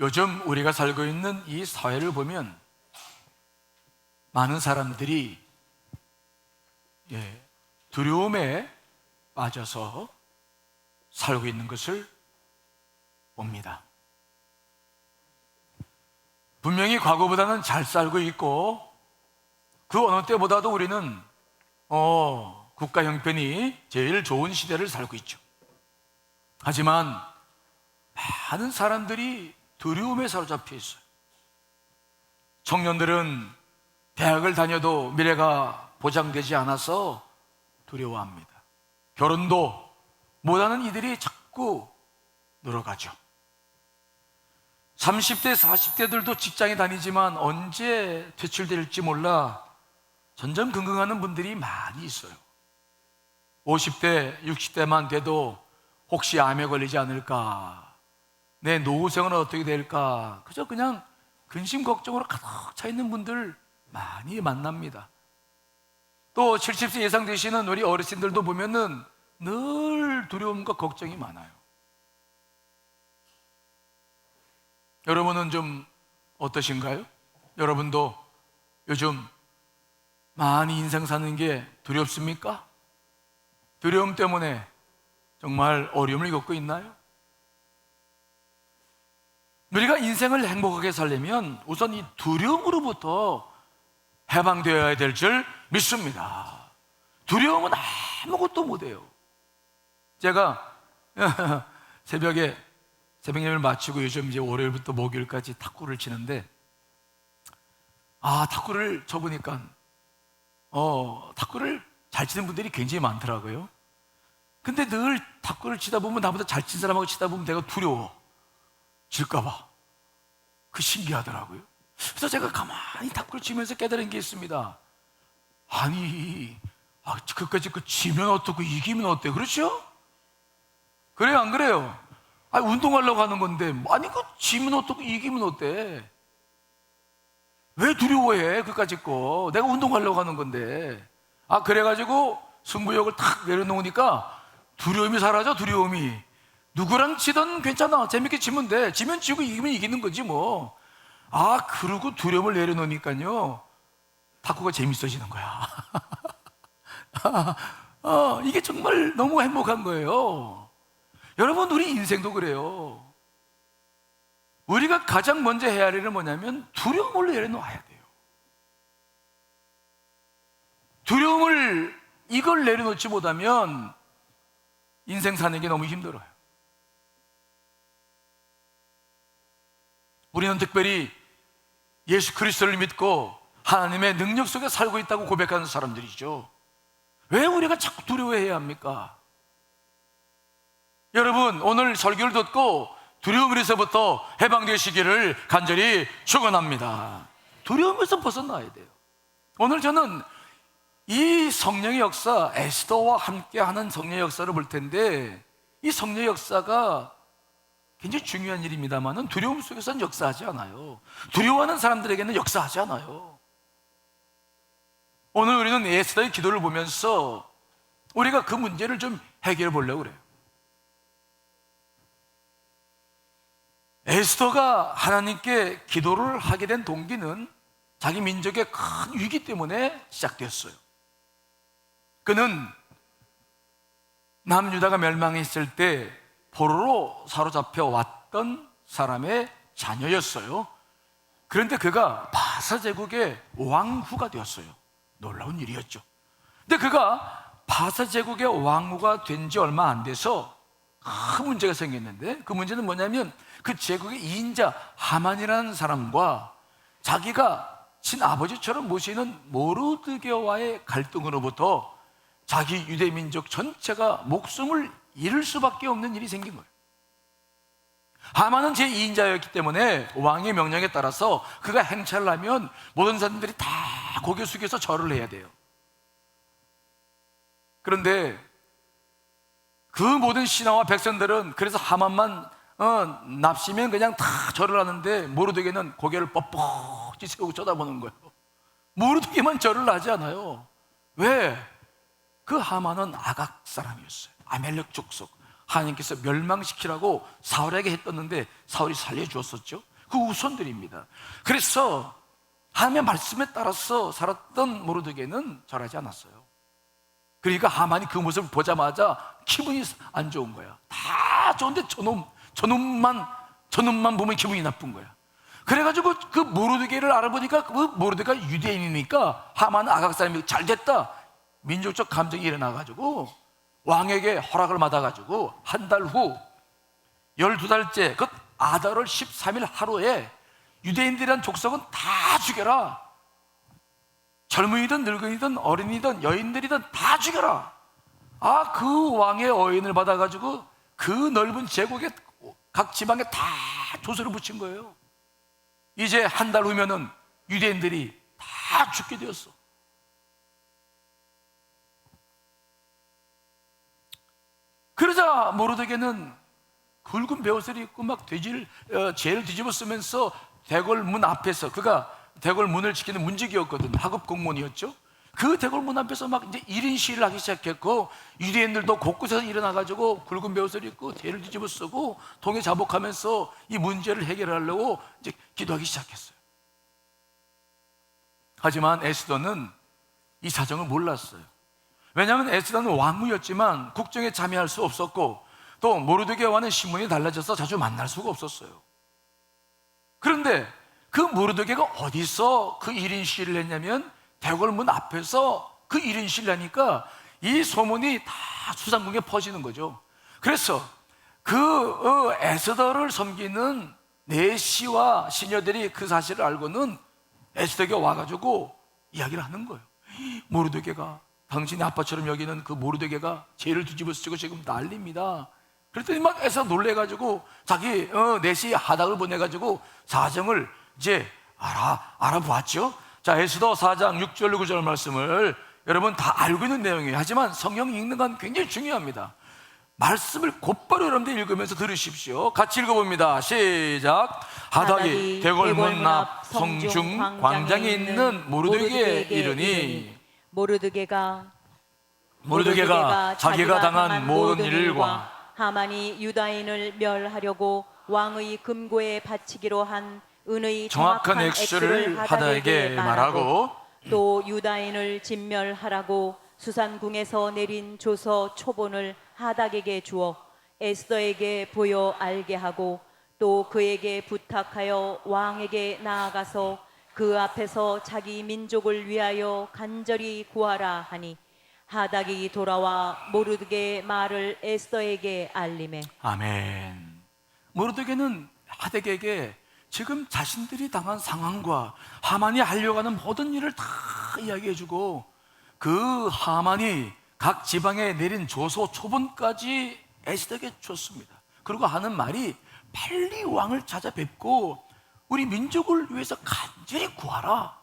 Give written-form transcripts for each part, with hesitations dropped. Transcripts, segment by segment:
요즘 우리가 살고 있는 이 사회를 보면 많은 사람들이 두려움에 빠져서 살고 있는 것을 봅니다. 분명히 과거보다는 잘 살고 있고 그 어느 때보다도 우리는 국가 형편이 제일 좋은 시대를 살고 있죠. 하지만 많은 사람들이 두려움에 사로잡혀 있어요. 청년들은 대학을 다녀도 미래가 보장되지 않아서 두려워합니다. 결혼도 못하는 이들이 자꾸 늘어가죠. 30대, 40대들도 직장에 다니지만 언제 퇴출될지 몰라 전전긍긍하는 분들이 많이 있어요. 50대, 60대만 돼도 혹시 암에 걸리지 않을까, 내 노후생은 어떻게 될까, 그저 그냥 근심 걱정으로 가득 차 있는 분들 많이 만납니다. 또 70세 이상 되시는 우리 어르신들도 보면은 늘 두려움과 걱정이 많아요. 여러분은 좀 어떠신가요? 여러분도 요즘 많이 인생 사는 게 두렵습니까? 두려움 때문에 정말 어려움을 겪고 있나요? 우리가 인생을 행복하게 살려면 우선 이 두려움으로부터 해방되어야 될 줄 믿습니다. 두려움은 아무것도 못해요. 제가 새벽에 새벽 예배를 마치고 요즘 이제 월요일부터 목요일까지 탁구를 치는데, 탁구를 쳐보니까 탁구를 잘 치는 분들이 굉장히 많더라고요. 근데 늘 탁구를 치다 보면 나보다 잘 친 사람하고 치다 보면 내가 두려워 질까봐. 그 신기하더라고요. 그래서 제가 가만히 탁구를 치면서 깨달은 게 있습니다. 그까지 지면 어떻고 이기면 어때? 그렇죠? 그래요, 안 그래요? 운동하려고 하는 건데, 지면 어떻고 이기면 어때? 왜 두려워해, 그까짓 거? 내가 운동하려고 하는 건데. 그래가지고 승부욕을 탁 내려놓으니까 두려움이 사라져, 두려움이. 누구랑 치든 괜찮아. 재밌게 치면 돼. 지면 지고 이기면 이기는 거지, 뭐. 그러고 두려움을 내려놓으니까요, 탁구가 재밌어지는 거야. 이게 정말 너무 행복한 거예요. 여러분, 우리 인생도 그래요. 우리가 가장 먼저 해야 할 일은 뭐냐면 두려움을 내려놓아야 돼요. 이걸 내려놓지 못하면 인생 사는 게 너무 힘들어요. 우리는 특별히 예수 그리스도를 믿고 하나님의 능력 속에 살고 있다고 고백하는 사람들이죠. 왜 우리가 자꾸 두려워해야 합니까? 여러분, 오늘 설교를 듣고 두려움에서부터 해방되시기를 간절히 축원합니다. 두려움에서 벗어나야 돼요. 오늘 저는 이 성령의 역사, 에스더와 함께하는 성령의 역사를 볼 텐데, 이 성령의 역사가 굉장히 중요한 일입니다만은 두려움 속에서는 역사하지 않아요. 두려워하는 사람들에게는 역사하지 않아요. 오늘 우리는 에스더의 기도를 보면서 우리가 그 문제를 좀 해결해 보려고 그래요. 에스더가 하나님께 기도를 하게 된 동기는 자기 민족의 큰 위기 때문에 시작되었어요. 그는 남유다가 멸망했을 때 포로로 사로잡혀 왔던 사람의 자녀였어요. 그런데 그가 바사 제국의 왕후가 되었어요. 놀라운 일이었죠. 근데 그가 바사 제국의 왕후가 된 지 얼마 안 돼서 큰 문제가 생겼는데, 그 문제는 뭐냐면 그 제국의 2인자 하만이라는 사람과 자기가 친아버지처럼 모시는 모르드게와의 갈등으로부터 자기 유대민족 전체가 목숨을 잃을 수밖에 없는 일이 생긴 거예요. 하만은 제2인자였기 때문에 왕의 명령에 따라서 그가 행차를 하면 모든 사람들이 다 고개 숙여서 절을 해야 돼요. 그런데 그 모든 신하와 백성들은 그래서 하만만 납시면 그냥 다 절을 하는데, 모르드게는 고개를 뻣뻣이 세우고 쳐다보는 거예요. 모르드게만 절을 하지 않아요. 왜? 그 하만은 아각 사람이었어요. 아멜렉 족속. 하나님께서 멸망시키라고 사울에게 했었는데 사울이 살려주었었죠. 그 후손들입니다. 그래서 하나님의 말씀에 따라서 살았던 모르드게는 절하지 않았어요. 그러니까 하만이 그 모습을 보자마자 기분이 안 좋은 거야. 다 좋은데 저놈만 보면 기분이 나쁜 거야. 그래가지고 그 모르드게를 알아보니까 그 모르드게가 유대인이니까 하만은 아각 사람이 잘 됐다, 민족적 감정이 일어나가지고 왕에게 허락을 받아가지고 한 달 후 12달째 그 아달월 13일 하루에 유대인들이란 족속은 다 죽여라. 젊은이든 늙은이든 어린이든 여인들이든 다 죽여라. 그 왕의 어인을 받아가지고 그 넓은 제국의 각 지방에 다 조서를 붙인 거예요. 이제 한 달 후면은 유대인들이 다 죽게 되었어. 그러자 모르드게는 굵은 베옷을 입고 막 죄를 뒤집어 쓰면서 대궐 문 앞에서, 그가 대궐 문을 지키는 문직이었거든. 하급 공무원이었죠. 그 대궐 문 앞에서 막 이제 1인 시위를 하기 시작했고, 유대인들도 곳곳에서 일어나가지고 굵은 베옷을 입고 죄를 뒤집어 쓰고 동에 자복하면서 이 문제를 해결하려고 이제 기도하기 시작했어요. 하지만 에스더는 이 사정을 몰랐어요. 왜냐하면 에스더는 왕후였지만 국정에 참여할 수 없었고, 또 모르드게와는 신분이 달라져서 자주 만날 수가 없었어요. 그런데 그 모르드게가 어디서 그 1인 시위를 했냐면 대궐문 앞에서 그 1인 시위를 하니까 이 소문이 다 수상궁에 퍼지는 거죠. 그래서 그 에스더를 섬기는 내시와 시녀들이 그 사실을 알고는 에스더에게 와가지고 이야기를 하는 거예요. 모르드게가, 당신의 아빠처럼 여기는 그 모르드게가 죄를 뒤집어 쓰고 지금 난립니다. 그랬더니 막 에스더 놀래가지고 자기 내시 하닥을 보내가지고 사정을 이제 알아보았죠. 자, 에스더 4장 6절 9절 말씀을 여러분 다 알고 있는 내용이에요. 하지만 성경 읽는 건 굉장히 중요합니다. 말씀을 곧바로 여러분들 읽으면서 들으십시오. 같이 읽어봅니다. 시작. 하닥이 대궐문 앞 성중 광장에 있는 모르드게에 이르니, 모르드게가 자기가 당한 모든 일과 하만이 유다인을 멸하려고 왕의 금고에 바치기로 한 은의 정확한 액수를 하닥에게 말하고, 또 유다인을 진멸하라고 수산궁에서 내린 조서 초본을 하닥에게 주어 에스더에게 보여 알게 하고, 또 그에게 부탁하여 왕에게 나아가서 그 앞에서 자기 민족을 위하여 간절히 구하라 하니, 하닥이 돌아와 모르드게의 말을 에스더에게 알리매. 아멘. 모르드게는 하닥에게 지금 자신들이 당한 상황과 하만이 하려고 하는 모든 일을 다 이야기해주고, 그 하만이 각 지방에 내린 조서 초본까지 에스더에게 줬습니다. 그리고 하는 말이 빨리 왕을 찾아뵙고 우리 민족을 위해서 간절히 구하라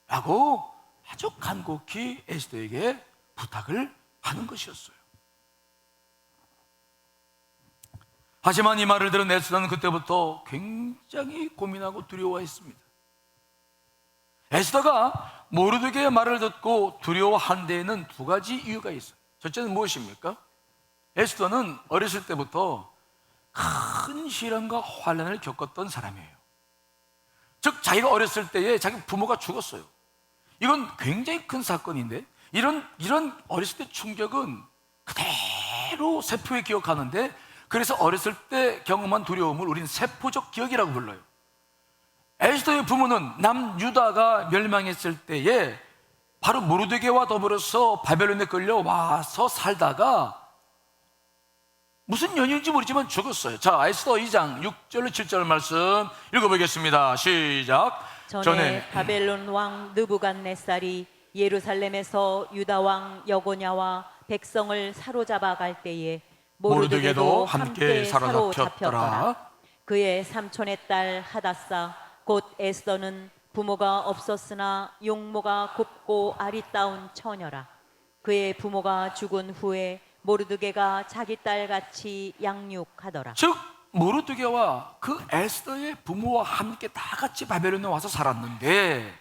라고 아주 간곡히 에스더에게 부탁을 하는 것이었어요. 하지만 이 말을 들은 에스더는 그때부터 굉장히 고민하고 두려워했습니다. 에스더가 모르드게의 말을 듣고 두려워한 데에는 두 가지 이유가 있어요. 첫째는 무엇입니까? 에스더는 어렸을 때부터 큰 시련과 환난을 겪었던 사람이에요. 즉 자기가 어렸을 때에 자기 부모가 죽었어요. 이건 굉장히 큰 사건인데, 이런 어렸을 때 충격은 그대로 세포에 기억하는데, 그래서 어렸을 때 경험한 두려움을 우리는 세포적 기억이라고 불러요. 에스더의 부모는 남유다가 멸망했을 때에 바로 모르드게와 더불어서 바벨론에 끌려와서 살다가 무슨 연유인지 모르지만 죽었어요. 자, 에스더 2장 6절 7절 말씀 읽어보겠습니다. 시작. 전에 바벨론 왕 느부갓네살이 예루살렘에서 유다 왕 여고냐와 백성을 사로잡아 갈 때에 모르드게도 함께 사로잡혔더라. 그의 삼촌의 딸 하다사 곧 에스더는 부모가 없었으나 용모가 곱고 아리따운 처녀라. 그의 부모가 죽은 후에 모르드게가 자기 딸같이 양육하더라. 즉 모르드게와 그 에스더의 부모와 함께 다 같이 바벨론에 와서 살았는데,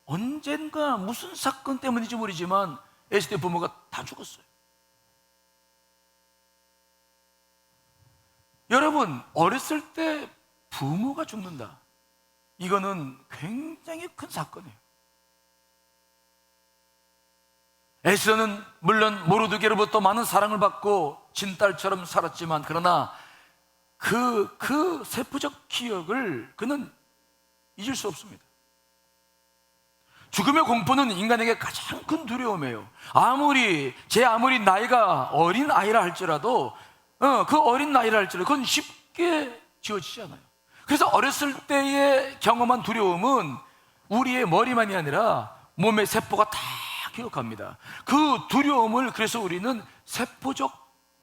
언젠가 무슨 사건 때문인지 모르지만 에스더의 부모가 다 죽었어요. 여러분, 어렸을 때 부모가 죽는다. 이거는 굉장히 큰 사건이에요. 에스더는 물론 모르드게로부터 많은 사랑을 받고 진딸처럼 살았지만, 그러나 그 세포적 기억을 그는 잊을 수 없습니다. 죽음의 공포는 인간에게 가장 큰 두려움이에요. 아무리 나이가 어린 아이라 할지라도, 그 어린 나이라 할지라도 그건 쉽게 지워지지 않아요. 그래서 어렸을 때의 경험한 두려움은 우리의 머리만이 아니라 몸의 세포가 다 기억합니다. 그 두려움을 그래서 우리는 세포적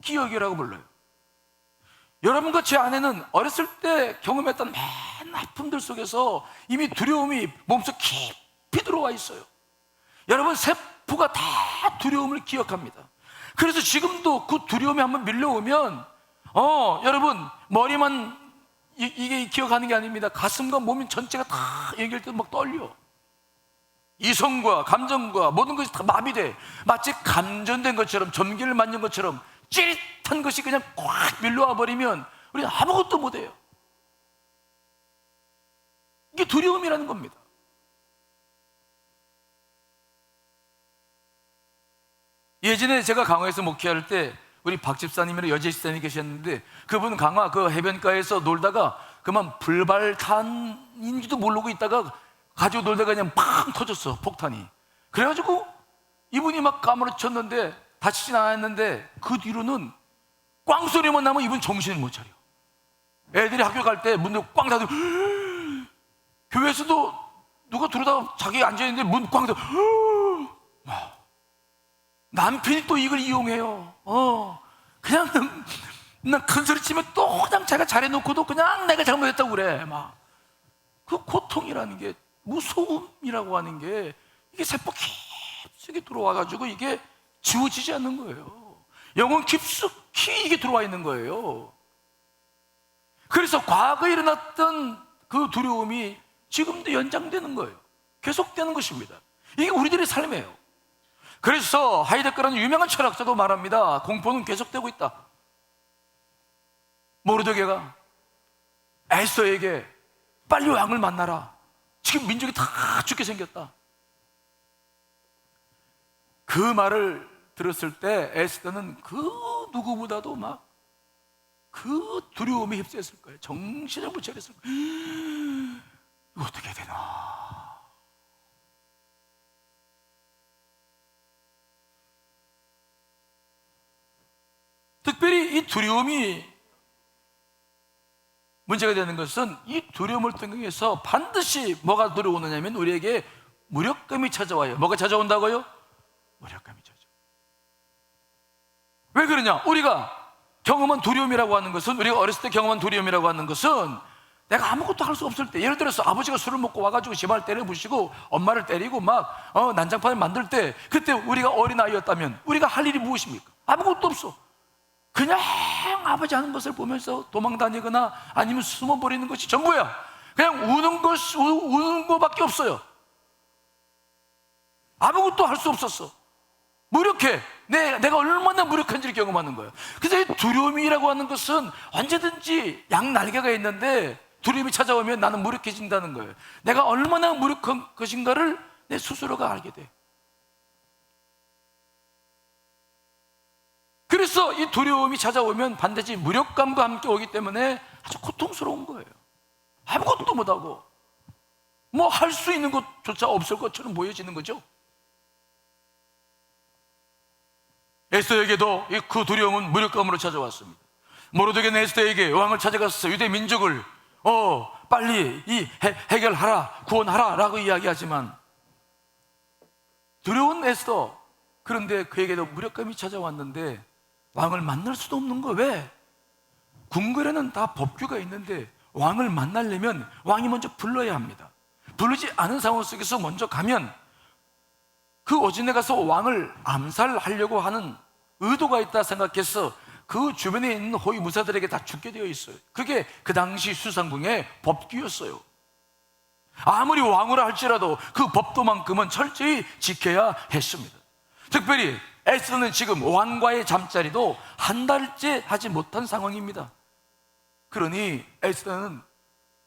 기억이라고 불러요. 여러분과 제 아내는 어렸을 때 경험했던 많은 아픔들 속에서 이미 두려움이 몸속 깊이 들어와 있어요. 여러분, 세포가 다 두려움을 기억합니다. 그래서 지금도 그 두려움이 한번 밀려오면 여러분, 머리만 이게 기억하는 게 아닙니다. 가슴과 몸 전체가 다 연결돼서 막 떨려. 이성과 감정과 모든 것이 다 마비돼. 마치 감전된 것처럼, 전기를 맞는 것처럼 찌릿한 것이 그냥 꽉 밀려와 버리면 우리는 아무것도 못해요. 이게 두려움이라는 겁니다. 예전에 제가 강화에서 목회할 때 우리 박 집사님이랑 여재 집사님이 계셨는데, 그분 강화 그 해변가에서 놀다가 그만 불발탄인지도 모르고 있다가 가지고 놀다가 그냥 팡 터졌어, 폭탄이. 그래가지고 이분이 막 까무러쳤는데 다치진 않았는데, 그 뒤로는 꽝 소리만 나면 이분 정신을 못 차려. 애들이 학교 갈 때 문을 꽝 닫고, 교회에서도 누가 들어다가 자기 앉아있는데 문 꽝 닫고, 남편이 또 이걸 이용해요. 그냥 큰 소리 치면 또 그냥 자기가 잘해놓고도 그냥 내가 잘못했다고 그래. 막 그 고통이라는 게, 무서움이라고 하는 게, 이게 세포 깊숙이 들어와가지고 이게 지워지지 않는 거예요. 영혼 깊숙이 이게 들어와 있는 거예요. 그래서 과거에 일어났던 그 두려움이 지금도 연장되는 거예요. 계속되는 것입니다. 이게 우리들의 삶이에요. 그래서 하이데거라는 유명한 철학자도 말합니다. 공포는 계속되고 있다. 모르드게가 에스더에게 빨리 왕을 만나라, 지금 민족이 다 죽게 생겼다, 그 말을 들었을 때 에스더는 그 누구보다도 막 그 두려움에 휩싸였을 거예요. 정신을 못 차렸을 거예요. 이거 어떻게 해야 되나. 특별히 이 두려움이 문제가 되는 것은, 이 두려움을 통해서 반드시 뭐가 들어오느냐면 우리에게 무력감이 찾아와요. 뭐가 찾아온다고요? 무력감이 찾아와요. 왜 그러냐? 우리가 경험한 두려움이라고 하는 것은, 우리가 어렸을 때 경험한 두려움이라고 하는 것은, 내가 아무것도 할 수 없을 때, 예를 들어서 아버지가 술을 먹고 와가지고 집안을 때려 부시고 엄마를 때리고 막 난장판을 만들 때, 그때 우리가 어린아이였다면 우리가 할 일이 무엇입니까? 아무것도 없어. 그냥 아버지 하는 것을 보면서 도망 다니거나 아니면 숨어버리는 것이 전부야. 그냥 우는 것밖에 없어요. 아무것도 할 수 없었어. 무력해. 내가 얼마나 무력한지를 경험하는 거예요. 그래서 이 두려움이라고 하는 것은 언제든지 양날개가 있는데, 두려움이 찾아오면 나는 무력해진다는 거예요. 내가 얼마나 무력한 것인가를 내 스스로가 알게 돼. 그래서 이 두려움이 찾아오면 반드시 무력감과 함께 오기 때문에 아주 고통스러운 거예요. 아무것도 못하고 뭐 할 수 있는 것조차 없을 것처럼 보여지는 거죠. 에스더에게도 그 두려움은 무력감으로 찾아왔습니다. 모르드게는 에스더에게 왕을 찾아가서 유대 민족을 빨리 해결하라, 구원하라 라고 이야기하지만, 두려운 에스더, 그런데 그에게도 무력감이 찾아왔는데 왕을 만날 수도 없는 거예요. 왜? 궁궐에는 다 법규가 있는데 왕을 만나려면 왕이 먼저 불러야 합니다. 부르지 않은 상황 속에서 먼저 가면 그 어진에 가서 왕을 암살하려고 하는 의도가 있다 생각해서 그 주변에 있는 호위 무사들에게 다 죽게 되어 있어요. 그게 그 당시 수상궁의 법규였어요. 아무리 왕으로 할지라도 그 법도만큼은 철저히 지켜야 했습니다. 특별히 에스더는 지금 왕과의 잠자리도 한 달째 하지 못한 상황입니다. 그러니 에스더는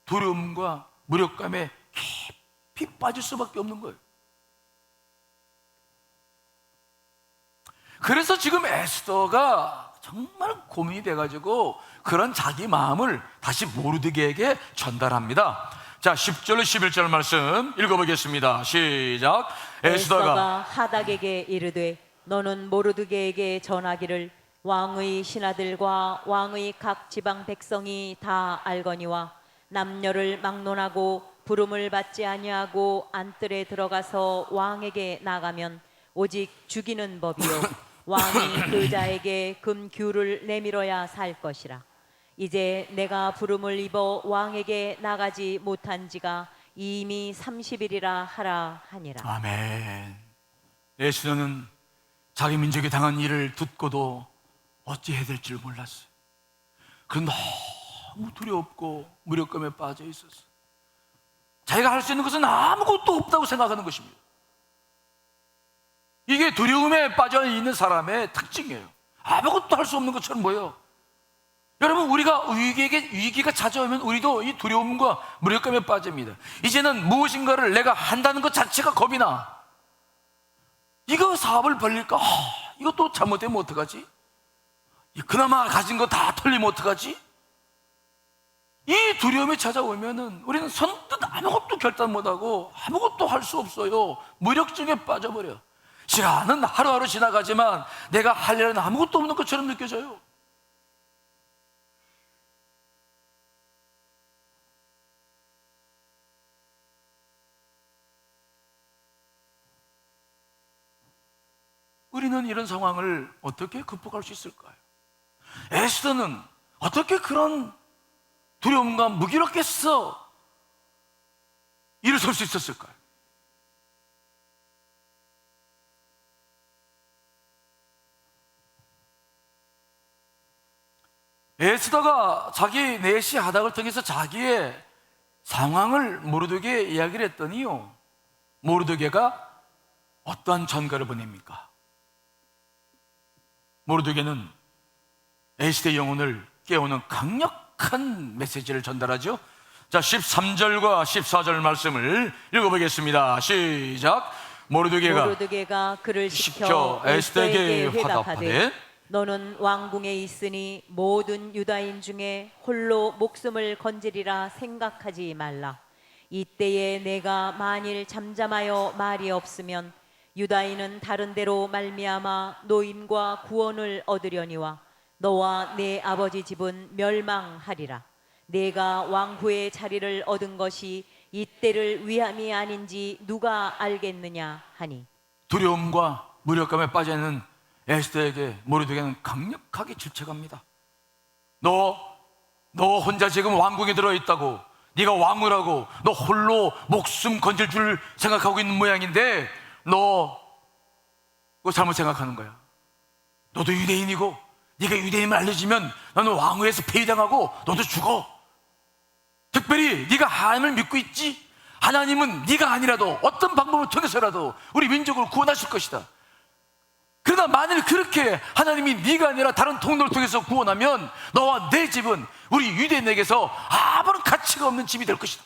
두려움과 무력감에 깊이 빠질 수밖에 없는 거예요. 그래서 지금 에스더가 정말 고민이 돼가지고 그런 자기 마음을 다시 모르드게에게 전달합니다. 자, 10절 11절 말씀 읽어보겠습니다. 시작. 에스더가 하닥에게 이르되 너는 모르드게에게 전하기를 왕의 신하들과 왕의 각 지방 백성이 다 알거니와 남녀를 막론하고 부름을 받지 아니하고 안뜰에 들어가서 왕에게 나가면 오직 죽이는 법이요 왕이 그 자에게 금규를 내밀어야 살 것이라. 이제 내가 부름을 입어 왕에게 나가지 못한 지가 이미 30일이라 하라 하니라. 아멘. 에스더는 자기 민족이 당한 일을 듣고도 어찌해야 될 줄 몰랐어요. 그 너무 두렵고 무력감에 빠져 있었어요. 자기가 할 수 있는 것은 아무것도 없다고 생각하는 것입니다. 이게 두려움에 빠져 있는 사람의 특징이에요. 아무것도 할 수 없는 것처럼 보여요. 여러분, 우리가 위기가 찾아오면 우리도 이 두려움과 무력감에 빠집니다. 이제는 무엇인가를 내가 한다는 것 자체가 겁이 나. 이거 사업을 벌릴까? 이것도 잘못되면 어떡하지? 그나마 가진 거 다 털리면 어떡하지? 이 두려움이 찾아오면은 우리는 선뜻 아무것도 결단 못하고 아무것도 할 수 없어요. 무력증에 빠져버려. 시간은 하루하루 지나가지만 내가 할 일은 아무것도 없는 것처럼 느껴져요. 우리는 이런 상황을 어떻게 극복할 수 있을까요? 에스더는 어떻게 그런 두려움과 무기력해서 일어설 수 있었을까요? 에스더가 자기 내시 하닥을 통해서 자기의 상황을 모르드게에 이야기를 했더니요, 모르드게가 어떠한 전가를 보냅니까? 모르드게는 에스더의 영혼을 깨우는 강력한 메시지를 전달하죠. 자, 13절과 14절 말씀을 읽어보겠습니다. 시작. 모르드게가 그를 시켜 에스더에게 회답하되 회답하되 너는 왕궁에 있으니 모든 유다인 중에 홀로 목숨을 건지리라 생각하지 말라. 이때에 내가 만일 잠잠하여 말이 없으면 유다인은 다른 데로 말미암아 노임과 구원을 얻으려니와 너와 내 아버지 집은 멸망하리라. 내가 왕후의 자리를 얻은 것이 이때를 위함이 아닌지 누가 알겠느냐 하니. 두려움과 무력감에 빠져있는 에스더에게 모르드게는 강력하게 질책합니다. 너 혼자 지금 왕궁에 들어있다고, 네가 왕후라고 너 홀로 목숨 건질 줄 생각하고 있는 모양인데 너 그거 잘못 생각하는 거야. 너도 유대인이고 네가 유대인을 알려지면 너는 왕후에서 폐위당하고 너도 죽어. 특별히 네가 하나님을 믿고 있지? 하나님은 네가 아니라도 어떤 방법을 통해서라도 우리 민족을 구원하실 것이다. 그러나 만일 그렇게 하나님이 네가 아니라 다른 통로를 통해서 구원하면 너와 내 집은 우리 유대인에게서 아무런 가치가 없는 집이 될 것이다.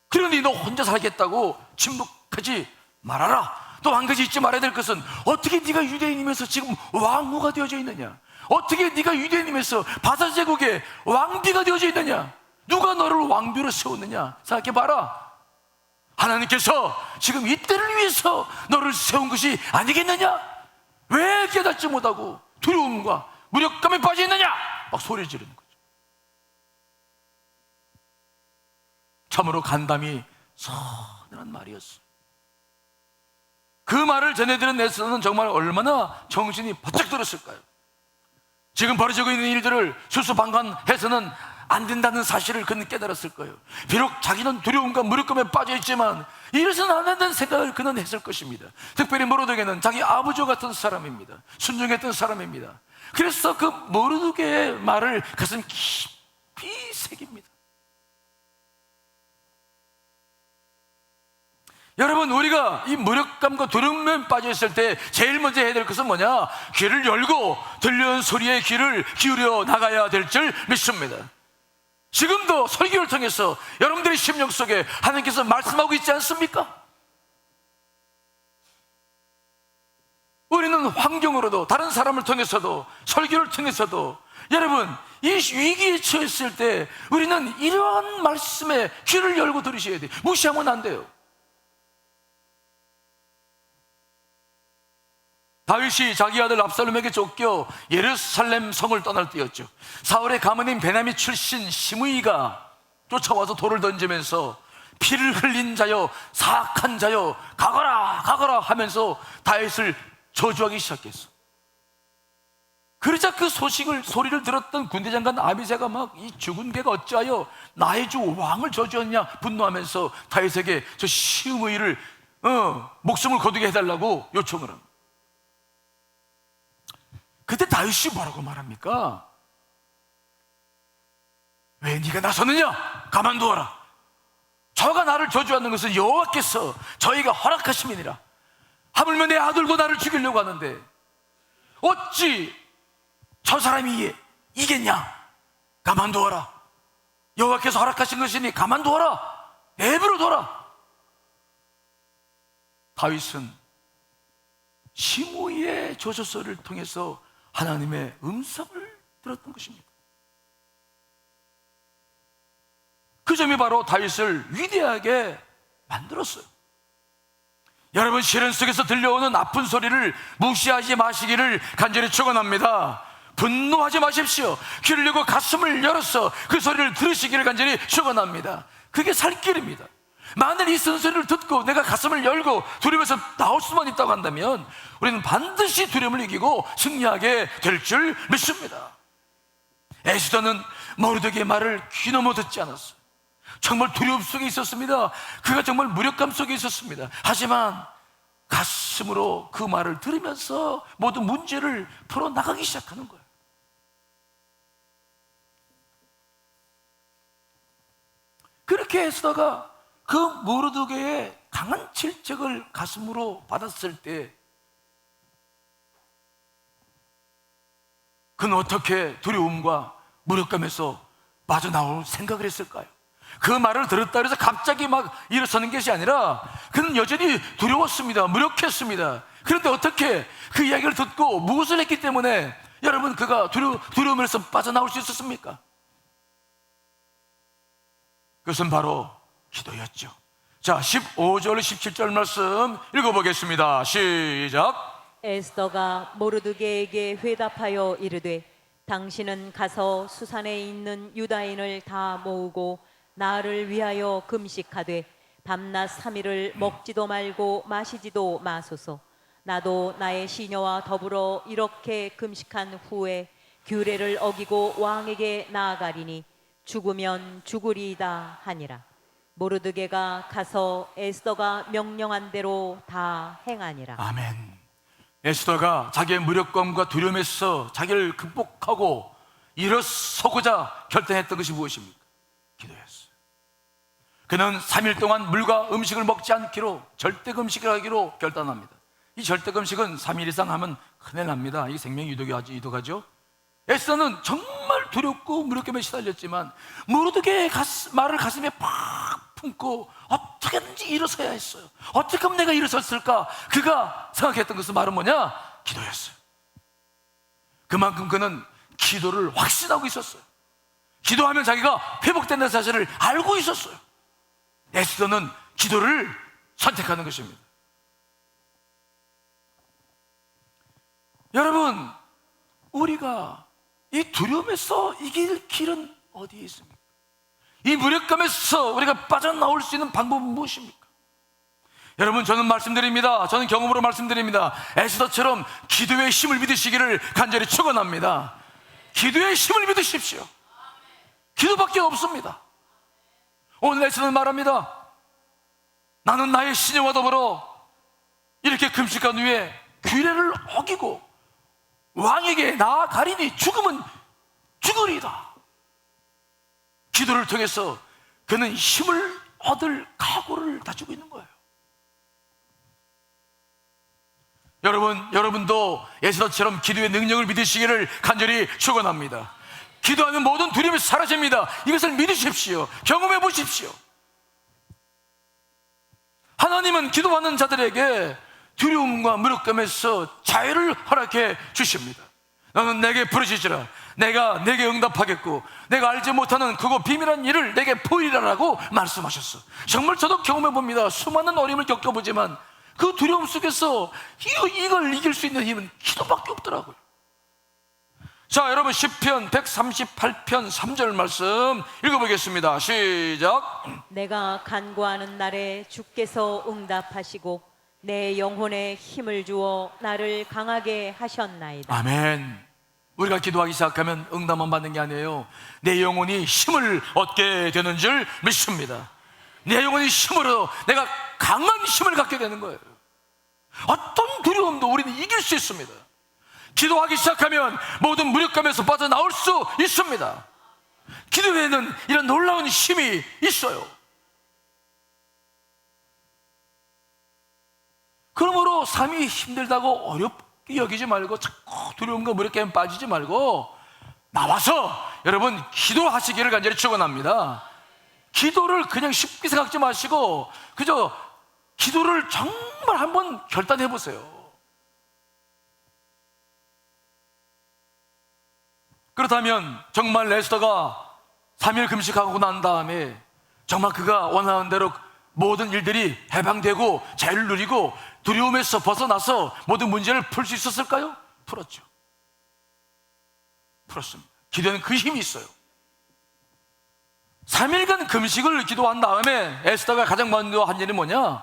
그러니 너 혼자 살겠다고 침묵하지 말아라. 또 한 가지 잊지 말아야 될 것은 어떻게 네가 유대인이면서 지금 왕후가 되어져 있느냐? 어떻게 네가 유대인이면서 바사제국의 왕비가 되어져 있느냐? 누가 너를 왕비로 세웠느냐? 생각해봐라. 하나님께서 지금 이때를 위해서 너를 세운 것이 아니겠느냐? 왜 깨닫지 못하고 두려움과 무력감에 빠져 있느냐? 막 소리 지르는 거죠. 참으로 간담이 서늘한 말이었어요. 그 말을 전해들은 에스더는 정말 얼마나 정신이 바짝 들었을까요? 지금 벌어지고 있는 일들을 수수방관해서는 안 된다는 사실을 그는 깨달았을 거예요. 비록 자기는 두려움과 무력감에 빠져 있지만 이래서는 안 된다는 생각을 그는 했을 것입니다. 특별히 모르드게는 자기 아버지와 같은 사람입니다. 순종했던 사람입니다. 그래서 그 모르드게의 말을 가슴 깊이 새깁니다. 여러분, 우리가 이 무력감과 두려움에 빠져 있을 때 제일 먼저 해야 될 것은 뭐냐? 귀를 열고 들려온 소리에 귀를 기울여 나가야 될 줄 믿습니다. 지금도 설교를 통해서 여러분들의 심령 속에 하나님께서 말씀하고 있지 않습니까? 우리는 환경으로도 다른 사람을 통해서도 설교를 통해서도 여러분 이 위기에 처했을 때 우리는 이러한 말씀에 귀를 열고 들으셔야 돼요. 무시하면 안 돼요. 다윗이 자기 아들 압살롬에게 쫓겨 예루살렘 성을 떠날 때였죠. 사울의 가문인 베냐민 출신 시므이가 쫓아와서 돌을 던지면서 피를 흘린 자여 사악한 자여 가거라 가거라 하면서 다윗을 저주하기 시작했어. 그러자 그 소리를 들었던 군대 장관 아비새가 막 이 죽은 개가 어찌하여 나의 주 왕을 저주하냐 분노하면서 다윗에게 저 시므이를 목숨을 거두게 해달라고 요청을 합니다. 그때 다윗이 뭐라고 말합니까? 왜 네가 나서느냐? 가만두어라. 저가 나를 저주하는 것은 여호와께서 저희가 허락하심이니라. 하물며 내 아들도 나를 죽이려고 하는데 어찌 저 사람이 이겠냐? 가만두어라. 여호와께서 허락하신 것이니 가만두어라. 내버려둬라. 다윗은 시므이의 조소서를 통해서 하나님의 음성을 들었던 것입니다. 그 점이 바로 다윗을 위대하게 만들었어요. 여러분, 시련 속에서 들려오는 아픈 소리를 무시하지 마시기를 간절히 축원합니다. 분노하지 마십시오. 귀를 열고 가슴을 열어서 그 소리를 들으시기를 간절히 축원합니다. 그게 살 길입니다. 만일 이 쓴소리를 듣고 내가 가슴을 열고 두려움에서 나올 수만 있다고 한다면 우리는 반드시 두려움을 이기고 승리하게 될 줄 믿습니다. 에스더는 모르드게의 말을 귀넘어 듣지 않았어요. 정말 두려움 속에 있었습니다. 그가 정말 무력감 속에 있었습니다. 하지만 가슴으로 그 말을 들으면서 모든 문제를 풀어나가기 시작하는 거예요. 그렇게 에스더가 그 모르드게의 강한 질책을 가슴으로 받았을 때 그는 어떻게 두려움과 무력감에서 빠져나올 생각을 했을까요? 그 말을 들었다 해서 갑자기 막 일어서는 것이 아니라 그는 여전히 두려웠습니다. 무력했습니다. 그런데 어떻게 그 이야기를 듣고 무엇을 했기 때문에 여러분 그가 두려움에서 빠져나올 수 있었습니까? 그것은 바로 기도였죠. 자, 15절 17절 말씀 읽어보겠습니다. 시작. 에스더가 모르드게에게 회답하여 이르되 당신은 가서 수산에 있는 유다인을 다 모으고 나를 위하여 금식하되 밤낮 3일을 먹지도 말고 마시지도 마소서. 나도 나의 시녀와 더불어 이렇게 금식한 후에 규례를 어기고 왕에게 나아가리니 죽으면 죽으리이다 하니라. 모르드게가 가서 에스더가 명령한 대로 다 행하니라. 아멘. 에스더가 자기의 무력감과 두려움에서 자기를 극복하고 일어서고자 결단했던 것이 무엇입니까? 기도였어요. 그는 3일 동안 물과 음식을 먹지 않기로 절대 금식을 하기로 결단합니다. 이 절대 금식은 3일 이상 하면 큰일 납니다. 이게 생명 이독하죠. 에스더는 정말 두렵고 무력감에 시달렸지만 모르드게의 말을 가슴에 팍 품고 어떻게든지 일어서야 했어요. 어떻게 하면 내가 일어섰을까? 그가 생각했던 것은 말은 뭐냐? 기도였어요. 그만큼 그는 기도를 확신하고 있었어요. 기도하면 자기가 회복된다는 사실을 알고 있었어요. 에스더는 기도를 선택하는 것입니다. 여러분, 우리가 이 두려움에서 이길 길은 어디에 있습니까? 이 무력감에서 우리가 빠져나올 수 있는 방법은 무엇입니까? 여러분, 저는 말씀드립니다. 저는 경험으로 말씀드립니다. 에스더처럼 기도의 힘을 믿으시기를 간절히 축원합니다. 기도의 힘을 믿으십시오. 기도밖에 없습니다. 오늘 에스더는 말합니다. 나는 나의 시녀와 더불어 이렇게 금식한 후에 규례를 어기고 왕에게 나아가리니 죽으면 죽으리이다. 기도를 통해서 그는 힘을 얻을 각오를 다지고 있는 거예요. 여러분도 에스더처럼 기도의 능력을 믿으시기를 간절히 축원합니다. 기도하는 모든 두려움이 사라집니다. 이것을 믿으십시오. 경험해 보십시오. 하나님은 기도하는 자들에게 두려움과 무력감에서 자유를 허락해 주십니다. 너는 내게 부르짖으라. 내가 내게 응답하겠고 내가 알지 못하는 그거 비밀한 일을 내게 보이라라고 말씀하셨어. 정말 저도 경험해 봅니다. 수많은 어려움을 겪어보지만 그 두려움 속에서 이걸 이길 수 있는 힘은 기도밖에 없더라고요. 자, 여러분 시편 138편 3절 말씀 읽어보겠습니다. 시작. 내가 간구하는 날에 주께서 응답하시고 내 영혼에 힘을 주어 나를 강하게 하셨나이다. 아멘. 우리가 기도하기 시작하면 응답만 받는 게 아니에요. 내 영혼이 힘을 얻게 되는 줄 믿습니다. 내 영혼이 힘으로 내가 강한 힘을 갖게 되는 거예요. 어떤 두려움도 우리는 이길 수 있습니다. 기도하기 시작하면 모든 무력감에서 빠져나올 수 있습니다. 기도에는 이런 놀라운 힘이 있어요. 그러므로 삶이 힘들다고 어렵게 여기지 말고 자꾸 두려움과 무력감에 빠지지 말고 나와서 여러분 기도하시기를 간절히 축원합니다. 기도를 그냥 쉽게 생각하지 마시고 그저 기도를 정말 한번 결단해 보세요. 그렇다면 정말 에스더가 3일 금식하고 난 다음에 정말 그가 원하는 대로 모든 일들이 해방되고 자유를 누리고 두려움에서 벗어나서 모든 문제를 풀 수 있었을까요? 풀었죠. 풀었습니다. 기도에는 그 힘이 있어요. 3일간 금식을 기도한 다음에 에스더가 가장 먼저 한 일이 뭐냐?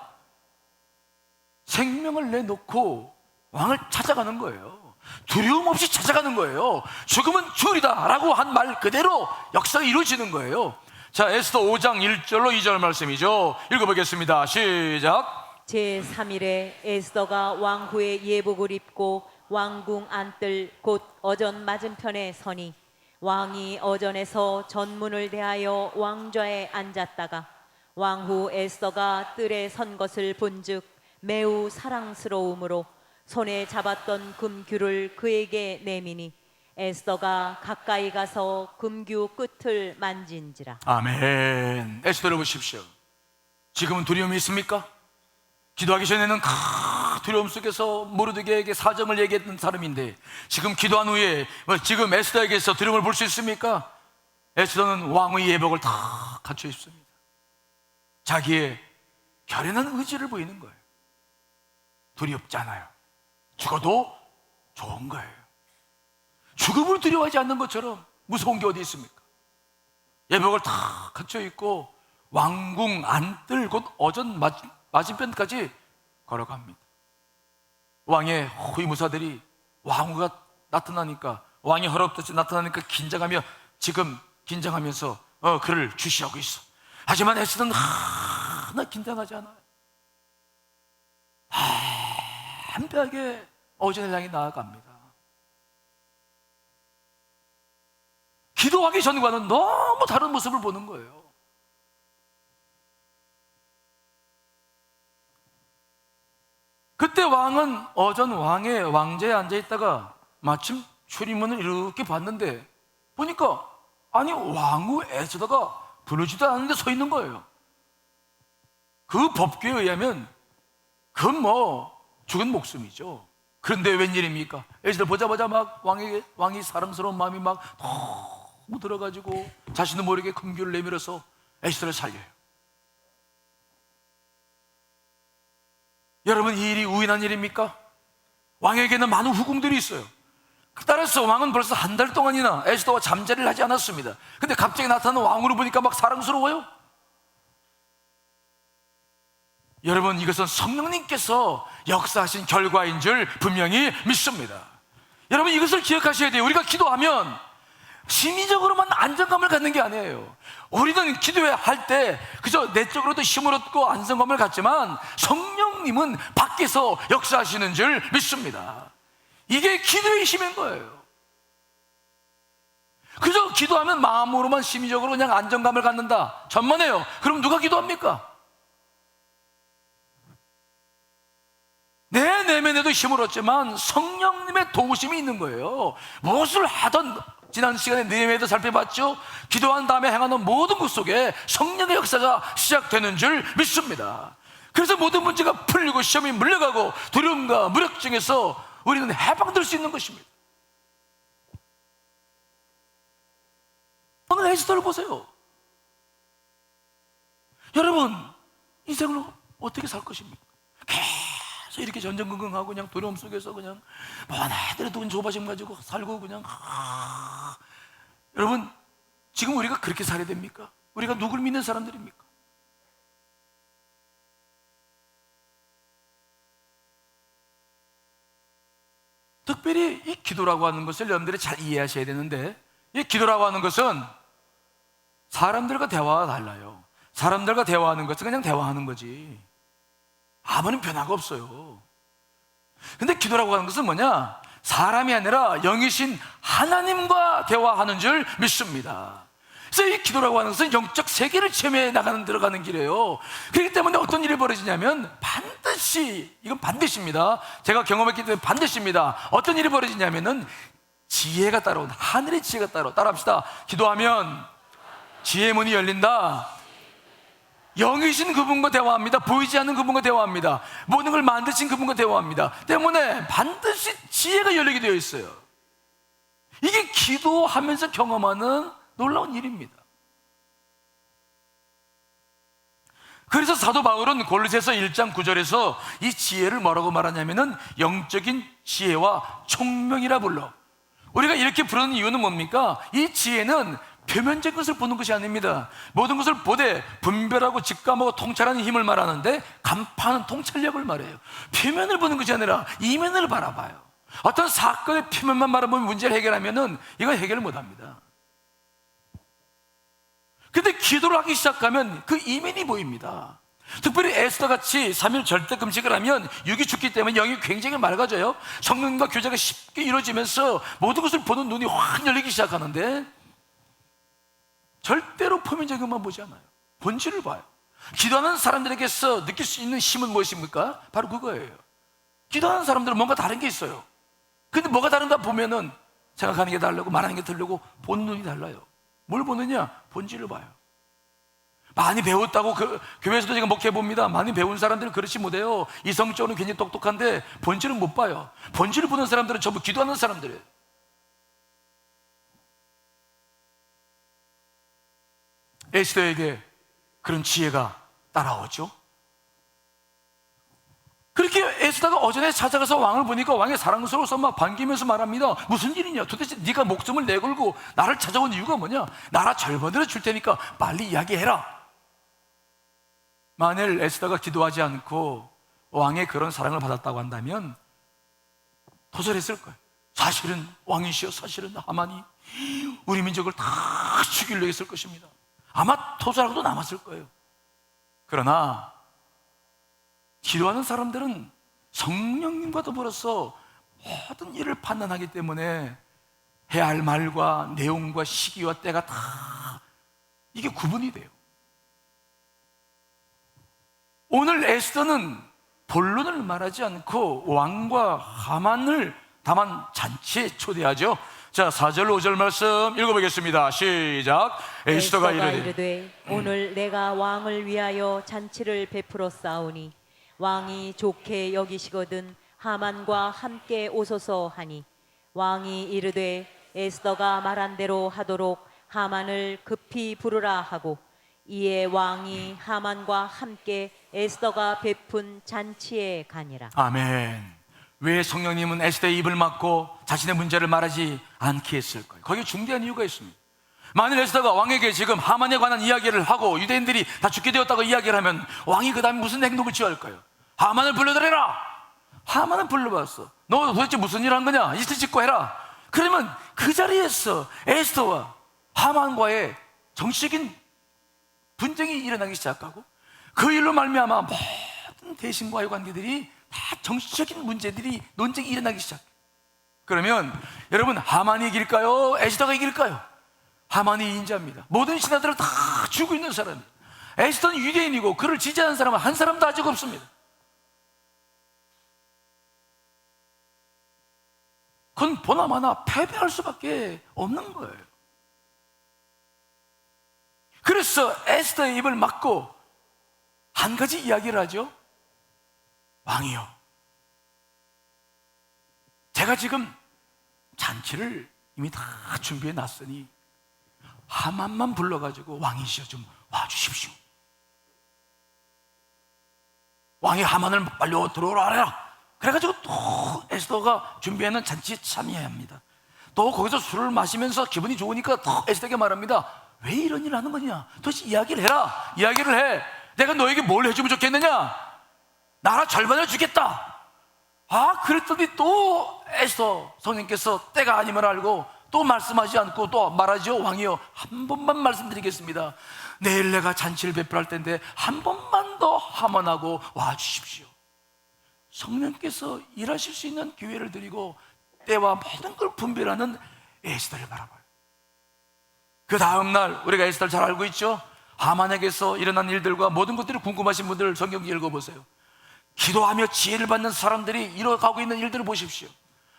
생명을 내놓고 왕을 찾아가는 거예요. 두려움 없이 찾아가는 거예요. 죽음은 주리다 라고 한 말 그대로 역사가 이루어지는 거예요. 자, 에스더 5장 1절로 2절 말씀이죠. 읽어보겠습니다. 시작. 제3일에 에스더가 왕후의 예복을 입고 왕궁 안뜰 곧 어전 맞은편에 서니 왕이 어전에서 전문을 대하여 왕좌에 앉았다가 왕후 에스더가 뜰에 선 것을 본즉 매우 사랑스러움으로 손에 잡았던 금규를 그에게 내미니 에스더가 가까이 가서 금규 끝을 만진지라. 아멘. 에스더를 보십시오. 지금은 두려움이 있습니까? 기도하기 전에는 두려움 속에서 모르드게에게 사정을 얘기했던 사람인데 지금 기도한 후에 지금 에스더에게서 두려움을 볼 수 있습니까? 에스더는 왕의 예복을 다 갖춰 입습니다. 자기의 결연한 의지를 보이는 거예요. 두렵지 않아요. 죽어도 좋은 거예요. 죽음을 두려워하지 않는 것처럼 무서운 게 어디 있습니까? 예복을 다 갖춰 입고 왕궁 안뜰 곧 어전 맞은편까지 걸어갑니다. 왕의 호위무사들이 왕후가 나타나니까 왕이 허락없이 나타나니까 긴장하며 지금 긴장하면서 그를 주시하고 있어. 하지만 에스더는 하나 긴장하지 않아요. 담대하게 어전을 향해 나아갑니다. 기도하기 전과는 너무 다른 모습을 보는 거예요. 그때 왕은 어전 왕의 왕좌에 앉아있다가 마침 출입문을 이렇게 봤는데 보니까 아니 왕후 에스더가 부르지도 않는데 서 있는 거예요. 그 법규에 의하면 그건 죽은 목숨이죠. 그런데 웬일입니까? 에스더 보자마자 막 왕이 사랑스러운 마음이 막 너무 들어가지고 자신도 모르게 금규를 내밀어서 에스더를 살려요. 여러분, 이 일이 우연한 일입니까? 왕에게는 많은 후궁들이 있어요. 따라서 왕은 벌써 한 달 동안이나 에스더와 잠자리를 하지 않았습니다. 근데 갑자기 나타나는 왕으로 보니까 막 사랑스러워요. 여러분, 이것은 성령님께서 역사하신 결과인 줄 분명히 믿습니다. 여러분, 이것을 기억하셔야 돼요. 우리가 기도하면 심리적으로만 안정감을 갖는 게 아니에요. 우리는 기도할 때 그저 내적으로도 힘을 얻고 안정감을 갖지만 성령님은 밖에서 역사하시는 줄 믿습니다. 이게 기도의 힘인 거예요. 그저 기도하면 마음으로만 심리적으로 그냥 안정감을 갖는다, 전만해요. 그럼 누가 기도합니까? 내 내면에도 힘을 얻지만 성령님의 도우심이 있는 거예요. 무엇을 하든 지난 시간에 느헤미야도 살펴봤죠. 기도한 다음에 행하는 모든 것 속에 성령의 역사가 시작되는 줄 믿습니다. 그래서 모든 문제가 풀리고 시험이 물려가고 두려움과 무력증에서 우리는 해방될 수 있는 것입니다. 오늘 에스더를 보세요. 여러분, 인생을 어떻게 살 것입니까? 계속 이렇게 전전긍긍하고 그냥 두려움 속에서 그냥 뭐나들이 돈 조바심 가지고 살고 그냥 여러분, 지금 우리가 그렇게 살아야 됩니까? 우리가 누굴 믿는 사람들입니까? 특별히 이 기도라고 하는 것을 여러분들이 잘 이해하셔야 되는데, 이 기도라고 하는 것은 사람들과 대화가 달라요. 사람들과 대화하는 것은 그냥 대화하는 거지 아무런 변화가 없어요. 근데 기도라고 하는 것은 뭐냐? 사람이 아니라 영이신 하나님과 대화하는 줄 믿습니다. 그래서 이 기도라고 하는 것은 영적 세계를 체험해 들어가는 길이에요. 그렇기 때문에 어떤 일이 벌어지냐면 반드시, 이건 반드시입니다. 제가 경험했기 때문에 반드시입니다. 어떤 일이 벌어지냐면은 지혜가 따라온다. 하늘의 지혜가 따라합시다. 기도하면 지혜의 문이 열린다. 영이신 그분과 대화합니다. 보이지 않는 그분과 대화합니다. 모든 걸 만드신 그분과 대화합니다. 때문에 반드시 지혜가 열리게 되어 있어요. 이게 기도하면서 경험하는 놀라운 일입니다. 그래서 사도 바울은 골로새서 1장 9절에서 이 지혜를 뭐라고 말하냐면은 영적인 지혜와 총명이라 불러. 우리가 이렇게 부르는 이유는 뭡니까? 이 지혜는 표면적인 것을 보는 것이 아닙니다. 모든 것을 보되 분별하고 직감하고 통찰하는 힘을 말하는데, 간파하는 통찰력을 말해요. 표면을 보는 것이 아니라 이면을 바라봐요. 어떤 사건의 표면만 바라보면 문제를 해결하면은 이건 해결을 못합니다. 근데 기도를 하기 시작하면 그 이면이 보입니다. 특별히 에스더같이 3일 절대 금식을 하면 육이 죽기 때문에 영이 굉장히 맑아져요. 성령과 교제가 쉽게 이루어지면서 모든 것을 보는 눈이 확 열리기 시작하는데, 절대로 표면적인 것만 보지 않아요. 본질을 봐요. 기도하는 사람들에게서 느낄 수 있는 힘은 무엇입니까? 바로 그거예요. 기도하는 사람들은 뭔가 다른 게 있어요. 근데 뭐가 다른가 보면은 생각하는 게 다르고 말하는 게 다르고 보는 눈이 달라요. 뭘 보느냐? 본질을 봐요. 많이 배웠다고 교회에서도 제가 목회해봅니다. 많이 배운 사람들은 그렇지 못해요. 이성적으로는 굉장히 똑똑한데 본질은 못 봐요. 본질을 보는 사람들은 전부 기도하는 사람들이에요. 에스더에게 그런 지혜가 따라오죠. 그렇게 에스더가 어전에 찾아가서 왕을 보니까 왕이 사랑스러워서 막 반기면서 말합니다. 무슨 일이냐? 도대체 네가 목숨을 내걸고 나를 찾아온 이유가 뭐냐? 나라 절반으로 줄 테니까 빨리 이야기해라. 만일 에스더가 기도하지 않고 왕의 그런 사랑을 받았다고 한다면 도절했을 거예요. 사실은 왕이시여, 사실은 하만이 우리 민족을 다 죽이려고 했을 것입니다. 아마 토사라고도 남았을 거예요. 그러나 기도하는 사람들은 성령님과 더불어서 모든 일을 판단하기 때문에 해야 할 말과 내용과 시기와 때가 다 이게 구분이 돼요. 오늘 에스더는 본론을 말하지 않고 왕과 하만을 다만 잔치에 초대하죠. 자, 4절 5절 말씀 읽어보겠습니다. 시작. 에스더가 이르되 오늘 내가 왕을 위하여 잔치를 베풀어 싸우니 왕이 좋게 여기시거든 하만과 함께 오소서 하니, 왕이 이르되 에스더가 말한 대로 하도록 하만을 급히 부르라 하고, 이에 왕이 하만과 함께 에스더가 베푼 잔치에 가니라. 아멘. 왜 성령님은 에스더의 입을 막고 자신의 문제를 말하지 않게 했을까요? 거기에 중대한 이유가 있습니다. 만일 에스더가 왕에게 지금 하만에 관한 이야기를 하고 유대인들이 다 죽게 되었다고 이야기를 하면 왕이 그 다음에 무슨 행동을 취할까요? 하만을 불러들여라. 하만은 불러봤어. 너 도대체 무슨 일 한 거냐? 이슬 짚고 해라. 그러면 그 자리에서 에스더와 하만과의 정치적인 분쟁이 일어나기 시작하고, 그 일로 말미암아 모든 대신과의 관계들이 다 정치적인 문제들이 논쟁이 일어나기 시작해요. 그러면 여러분, 하만이 이길까요? 에스더가 이길까요? 하만이 인자입니다. 모든 신하들을 다 죽고 있는 사람이에요. 에스더는 유대인이고 그를 지지하는 사람은 한 사람도 아직 없습니다. 그건 보나마나 패배할 수밖에 없는 거예요. 그래서 에스더의 입을 막고 한 가지 이야기를 하죠. 왕이요, 제가 지금 잔치를 이미 다 준비해 놨으니 하만만 불러가지고 왕이시여 좀 와주십시오. 왕이 하만을 빨리 들어오라 하라. 그래가지고 또 에스더가 준비해놓은 잔치에 참여해야 합니다. 또 거기서 술을 마시면서 기분이 좋으니까 더 에스더에게 말합니다. 왜 이런 일을 하는 거냐? 도대체 이야기를 해라. 이야기를 해. 내가 너에게 뭘 해주면 좋겠느냐? 나라 절반을 주겠다. 그랬더니 또 에스더 성령께서 때가 아님을 알고 또 말씀하지 않고 또 말하죠. 왕이여, 한 번만 말씀드리겠습니다. 내일 내가 잔치를 베풀할 텐데 한 번만 더 하만하고 와주십시오. 성령께서 일하실 수 있는 기회를 드리고 때와 모든 걸 분별하는 에스더를 바라봐요. 그 다음날 우리가 에스더를 잘 알고 있죠. 하만에게서 일어난 일들과 모든 것들이 궁금하신 분들 성경 읽어보세요. 기도하며 지혜를 받는 사람들이 이뤄가고 있는 일들을 보십시오.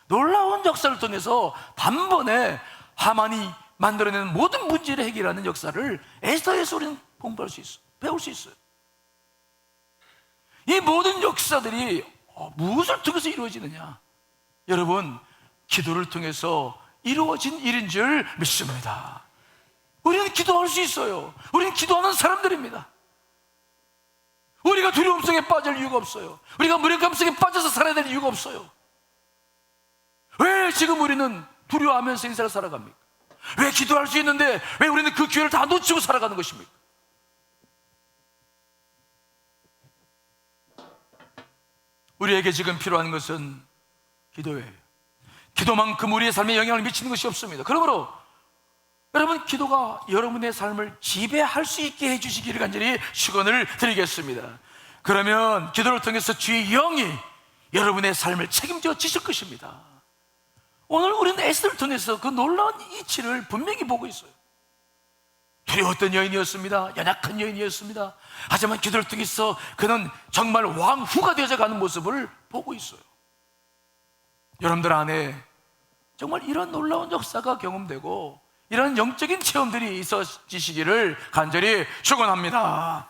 놀라운 역사를 통해서 단번에 하만이 만들어내는 모든 문제를 해결하는 역사를 에스더에서 우리는 공부할 수 있어요. 배울 수 있어요. 이 모든 역사들이 무엇을 통해서 이루어지느냐? 여러분, 기도를 통해서 이루어진 일인 줄 믿습니다. 우리는 기도할 수 있어요. 우리는 기도하는 사람들입니다. 우리가 두려움성에 빠질 이유가 없어요. 우리가 무력감성에 빠져서 살아야 될 이유가 없어요. 왜 지금 우리는 두려워하면서 인생을 살아갑니까? 왜 기도할 수 있는데 왜 우리는 그 기회를 다 놓치고 살아가는 것입니까? 우리에게 지금 필요한 것은 기도예요. 기도만큼 우리의 삶에 영향을 미치는 것이 없습니다. 그러므로 여러분, 기도가 여러분의 삶을 지배할 수 있게 해주시기를 간절히 축원을 드리겠습니다. 그러면 기도를 통해서 주의 영이 여러분의 삶을 책임져 지실 것입니다. 오늘 우리는 에스더를 통해서 그 놀라운 이치를 분명히 보고 있어요. 두려웠던 여인이었습니다. 연약한 여인이었습니다. 하지만 기도를 통해서 그는 정말 왕후가 되어가는 모습을 보고 있어요. 여러분들 안에 정말 이런 놀라운 역사가 경험되고 이런 영적인 체험들이 있어지시기를 간절히 축원합니다.